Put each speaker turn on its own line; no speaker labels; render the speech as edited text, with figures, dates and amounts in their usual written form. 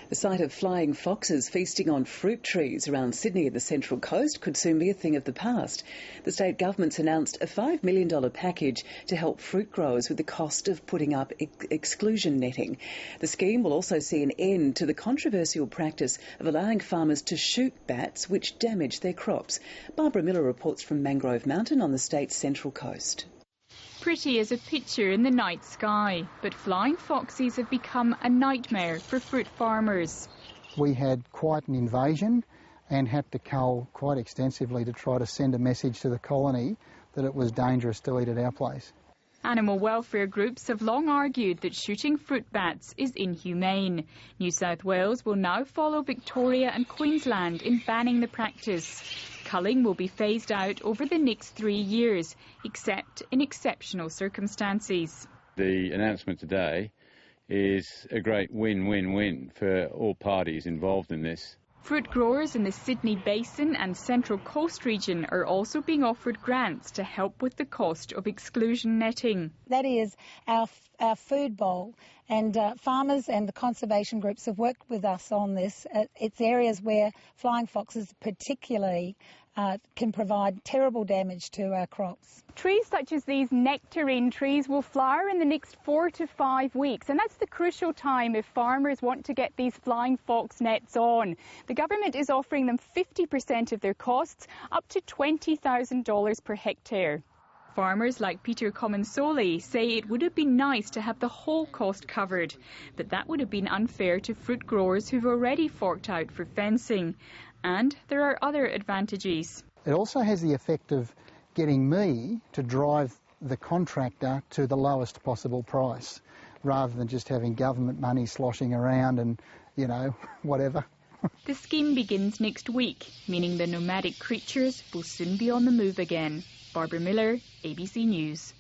The sight of flying foxes feasting on fruit trees around Sydney and the Central Coast could soon be a thing of the past. The state government's announced a $5 million package to help fruit growers with the cost of putting up exclusion netting. The scheme will also see an end to the controversial practice of allowing farmers to shoot bats which damage their crops. Barbara Miller reports from Mangrove Mountain on the state's Central Coast.
Pretty as a picture in the night sky, but flying foxes have become a nightmare for fruit farmers.
We had quite an invasion and had to cull quite extensively to try to send a message to the colony that it was dangerous to eat at our place.
Animal welfare groups have long argued that shooting fruit bats is inhumane. New South Wales will now follow Victoria and Queensland in banning the practice. Culling will be phased out over the next 3 years, except in exceptional circumstances.
The announcement today is a great win-win-win for all parties involved in this.
Fruit growers in the Sydney Basin and Central Coast region are also being offered grants to help with the cost of exclusion netting.
That is our food bowl, and farmers and the conservation groups have worked with us on this. It's areas where flying foxes particularly can provide terrible damage to our crops.
Trees such as these nectarine trees will flower in the next 4 to 5 weeks, and that's the crucial time if farmers want to get these flying fox nets on. The government is offering them 50% of their costs, up to $20,000 per hectare. Farmers like Peter Comensoli say it would have been nice to have the whole cost covered, but that would have been unfair to fruit growers who've already forked out for fencing. And there are other advantages.
It also has the effect of getting me to drive the contractor to the lowest possible price, rather than just having government money sloshing around and, whatever.
The scheme begins next week, meaning the nomadic creatures will soon be on the move again. Barbara Miller, ABC News.